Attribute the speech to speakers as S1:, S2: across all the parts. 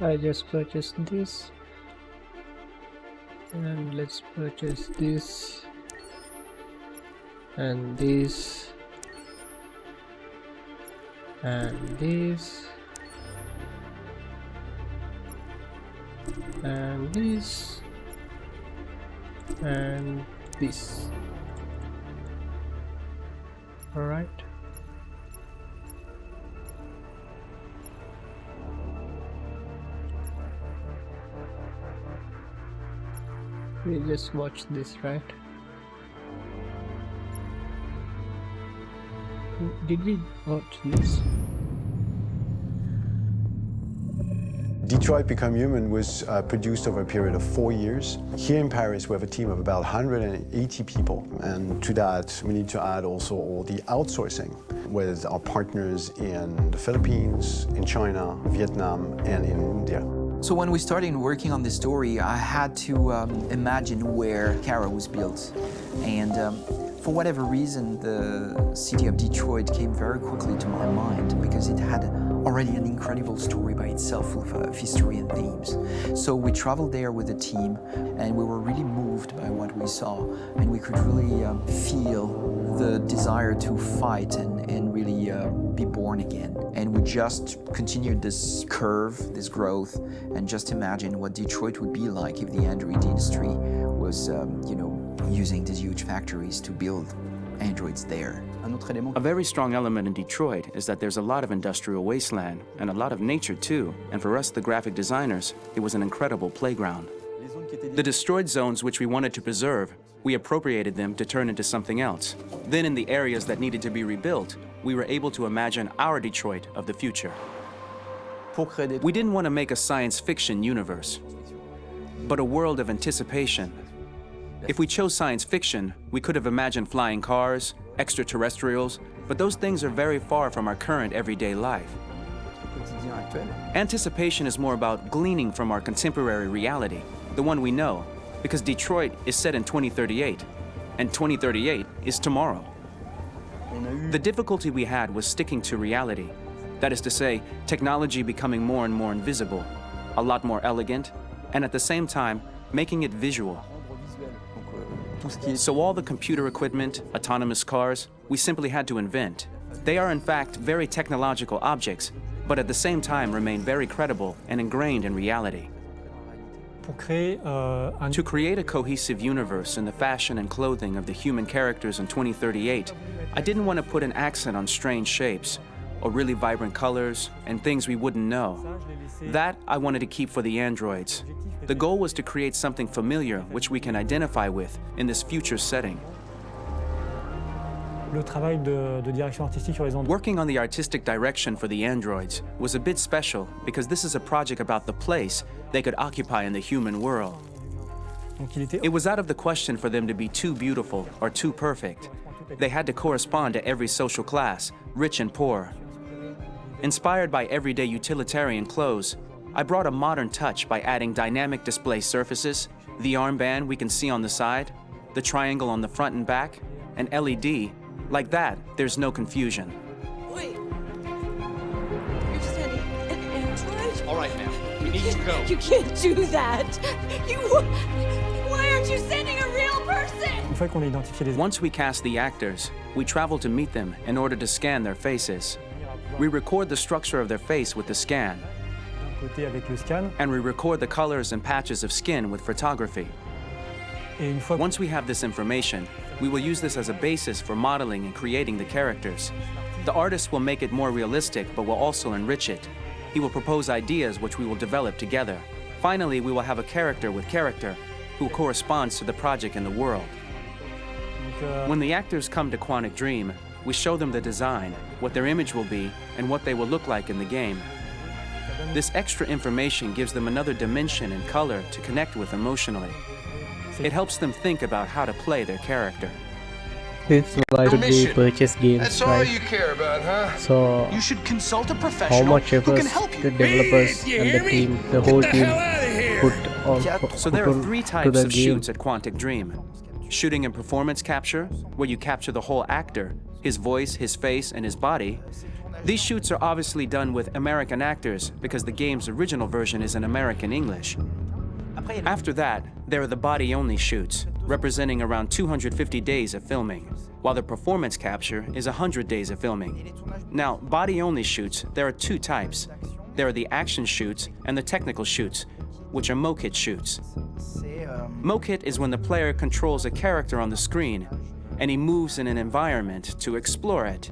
S1: I just purchased this, and let's purchase this and this and this and this and this. All right. We just watched this, right? Did we watch this?
S2: Detroit Become Human was produced over a period of 4 years. Here in Paris, we have a team of about 180 people. And to that, we need to add also all the outsourcing with our partners in the Philippines, in China, Vietnam, and in India.
S3: So when we started working on this story, I had to imagine where Kara was built. And for whatever reason, the city of Detroit came very quickly to my mind because it had already an incredible story by itself full of history and themes. So we traveled there with the team and we were really moved by what we saw, and we could really feel the desire to fight and really be born again. And we just continued this curve, this growth, and just imagine what Detroit would be like if the android industry was, using these huge factories to build androids there.
S4: A very strong element in Detroit is that there's a lot of industrial wasteland and a lot of nature too. And for us, the graphic designers, it was an incredible playground. The destroyed zones which we wanted to preserve, we appropriated them to turn into something else. Then in the areas that needed to be rebuilt, we were able to imagine our Detroit of the future. We didn't want to make a science fiction universe, but a world of anticipation. If we chose science fiction, we could have imagined flying cars, extraterrestrials, but those things are very far from our current everyday life. Anticipation is more about gleaning from our contemporary reality, the one we know, because Detroit is set in 2038, and 2038 is tomorrow. The difficulty we had was sticking to reality. That is to say, technology becoming more and more invisible, a lot more elegant, and at the same time, making it visual. So all the computer equipment, autonomous cars, we simply had to invent. They are in fact very technological objects, but at the same time remain very credible and ingrained in reality. To create a cohesive universe in the fashion and clothing of the human characters in 2038, I didn't want to put an accent on strange shapes, or really vibrant colors, and things we wouldn't know. That I wanted to keep for the androids. The goal was to create something familiar which we can identify with in this future setting. Working on the artistic direction for the androids was a bit special because this is a project about the place they could occupy in the human world. It was out of the question for them to be too beautiful or too perfect. They had to correspond to every social class, rich and poor. Inspired by everyday utilitarian clothes, I brought a modern touch by adding dynamic display surfaces, the armband we can see on the side, the triangle on the front and back, an LED. Like that, there's no confusion.
S5: Wait. You're sending an android?
S6: All right, ma'am. We need to go.
S5: You can't do that. Why aren't you sending a real person?
S4: Once we cast the actors, we travel to meet them in order to scan their faces. We record the structure of their face with the scan, and we record the colors and patches of skin with photography. Once we have this information, we will use this as a basis for modeling and creating the characters. The artist will make it more realistic, but will also enrich it. He will propose ideas which we will develop together. Finally, we will have a character with character who corresponds to the project and the world. When the actors come to Quantic Dream, we show them the design, what their image will be, and what they will look like in the game. This extra information gives them another dimension and color to connect with emotionally. It helps them think about how to play their character.
S1: This why should we purchase games,
S6: That's all
S1: right?
S6: you care about, huh?
S1: So
S6: You should consult a
S1: how
S6: professional
S1: much
S6: who
S1: effort
S6: can help
S1: the
S6: you.
S1: developers and the team, the whole team, put on
S4: So there are three
S1: to
S4: types
S1: the
S4: of
S1: game.
S4: shoots at Quantic Dream. Shooting and performance capture, where you capture the whole actor, his voice, his face, and his body. These shoots are obviously done with American actors because the game's original version is in American English. After that, there are the body-only shoots, representing around 250 days of filming, while the performance capture is 100 days of filming. Now, body-only shoots, there are two types. There are the action shoots and the technical shoots, which are mo-kit shoots. Mo-kit is when the player controls a character on the screen, and he moves in an environment to explore it.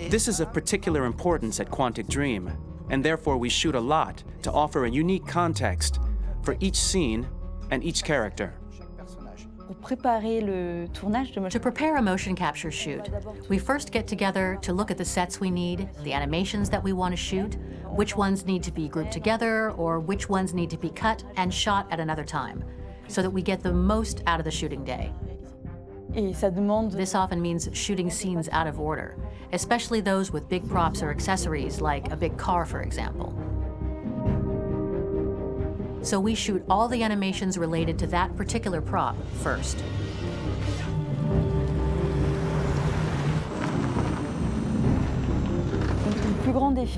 S4: This is of particular importance at Quantic Dream, and therefore we shoot a lot to offer a unique context for each scene and each character.
S7: To prepare a motion capture shoot, we first get together to look at the sets we need, the animations that we want to shoot, which ones need to be grouped together, or which ones need to be cut and shot at another time, so that we get the most out of the shooting day. This often means shooting scenes out of order, especially those with big props or accessories, like a big car, for example. So we shoot all the animations related to that particular prop first.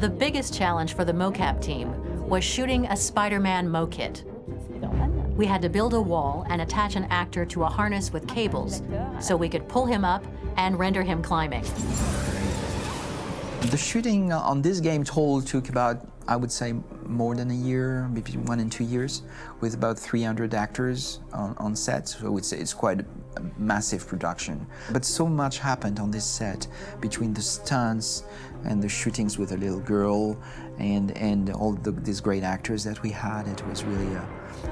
S7: The biggest challenge for the mocap team was shooting a Spider-Man mo-kit. We had to build a wall and attach an actor to a harness with cables so we could pull him up and render him climbing.
S3: The shooting on this game total took about, I would say, more than a year, maybe 1 and 2 years, with about 300 actors on set. So I would say it's quite a massive production. But so much happened on this set between the stunts and the shootings with a little girl and all these great actors that we had. It was really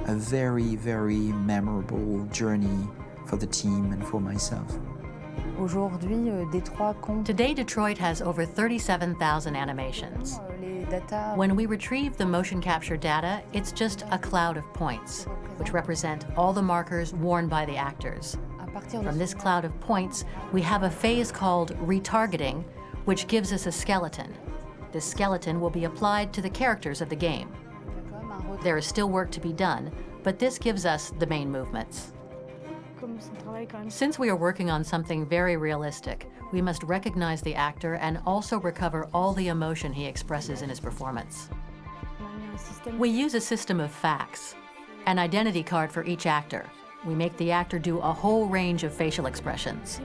S3: a very, very memorable journey for the team and for myself.
S7: Today, Detroit has over 37,000 animations. When we retrieve the motion capture data, it's just a cloud of points, which represent all the markers worn by the actors. From this cloud of points, we have a phase called retargeting, which gives us a skeleton. This skeleton will be applied to the characters of the game. There is still work to be done, but this gives us the main movements. Since we are working on something very realistic, we must recognize the actor and also recover all the emotion he expresses in his performance. We use a system of facts, an identity card for each actor. We make the actor do a whole range of facial expressions.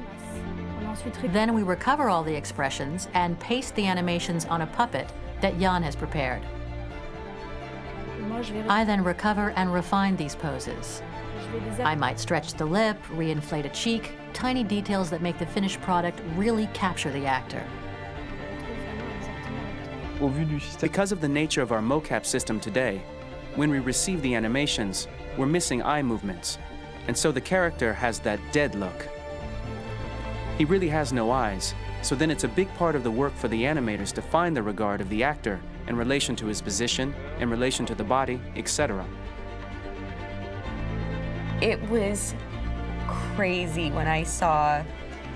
S7: Then we recover all the expressions and paste the animations on a puppet that Jan has prepared. I then recover and refine these poses. I might stretch the lip, reinflate a cheek, tiny details that make the finished product really capture the actor.
S4: Because of the nature of our mocap system today, when we receive the animations, we're missing eye movements, and so the character has that dead look. He really has no eyes, so then it's a big part of the work for the animators to find the regard of the actor in relation to his position, in relation to the body, etc.
S8: It was crazy when I saw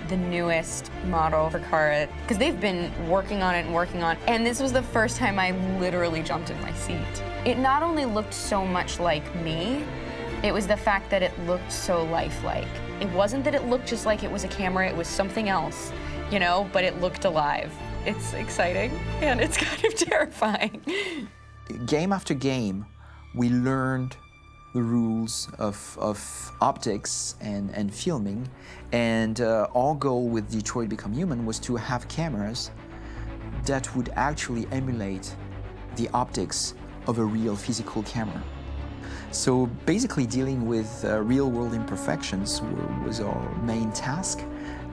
S8: the newest model for Kara, because they've been working on it and working on it, and this was the first time I literally jumped in my seat. It not only looked so much like me, it was the fact that it looked so lifelike. It wasn't that it looked just like it was a camera, it was something else, you know, but it looked alive. It's exciting, and it's kind of terrifying.
S3: Game after game, we learned the rules of optics and filming, and our goal with Detroit Become Human was to have cameras that would actually emulate the optics of a real physical camera. So basically dealing with real-world imperfections was our main task,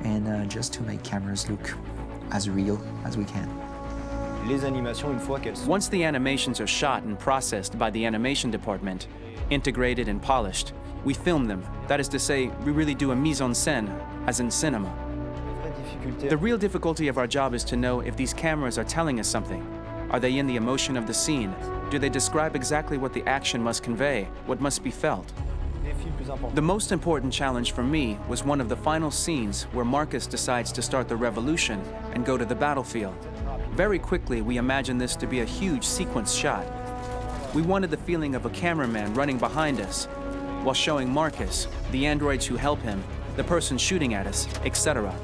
S3: and just to make cameras look as real as we can.
S4: Once the animations are shot and processed by the animation department, integrated and polished, we film them. That is to say, we really do a mise en scène, as in cinema. The real difficulty of our job is to know if these cameras are telling us something. Are they in the emotion of the scene? Do they describe exactly what the action must convey, what must be felt? The most important challenge for me was one of the final scenes where Marcus decides to start the revolution and go to the battlefield. Very quickly, we imagined this to be a huge sequence shot. We wanted the feeling of a cameraman running behind us while showing Marcus, the androids who help him, the person shooting at us, etc.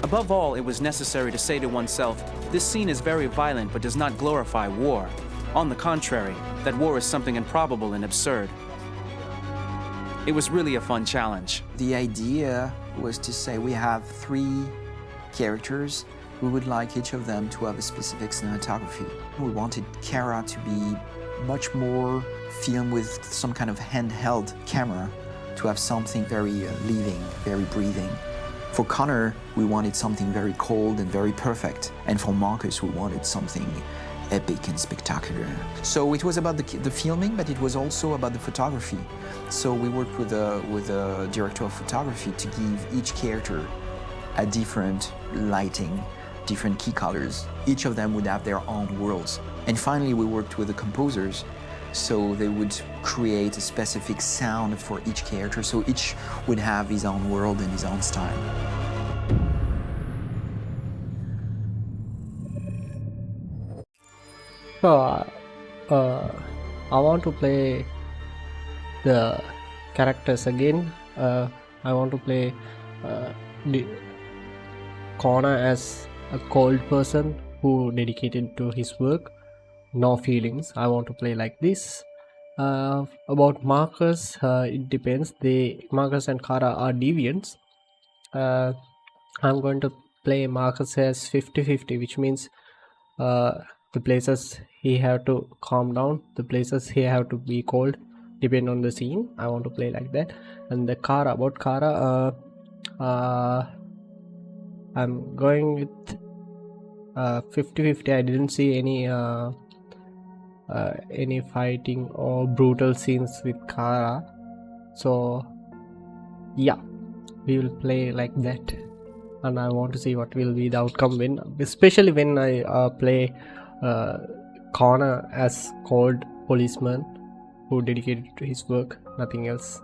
S4: Above all, it was necessary to say to oneself, this scene is very violent but does not glorify war. On the contrary, that war is something improbable and absurd. It was really a fun challenge.
S3: The idea was to say we have 3 characters. We would like each of them to have a specific cinematography. We wanted Kara to be much more filmed with some kind of handheld camera, to have something very living, very breathing. For Connor, we wanted something very cold and very perfect. And for Marcus, we wanted something epic and spectacular. So it was about the filming, but it was also about the photography. So we worked with a director of photography to give each character a different lighting, different key colors. Each of them would have their own worlds. And finally, we worked with the composers, so they would create a specific sound for each character, so each would have his own world and his own style.
S1: So, I want to play the characters again. I want to play Connor as a cold person who dedicated to his work, no feelings. I want to play like this. About Marcus, it depends. Marcus and Kara are deviants. I'm going to play Marcus as 50-50, which means the places he have to calm down, the places he have to be cold, depend on the scene. I want to play like that. And the Kara, about Kara, I'm going with 50-50. I didn't see any fighting or brutal scenes with Kara, so yeah, we will play like that. And I want to see what will be the outcome especially when I play Connor as cold policeman who dedicated to his work, nothing else.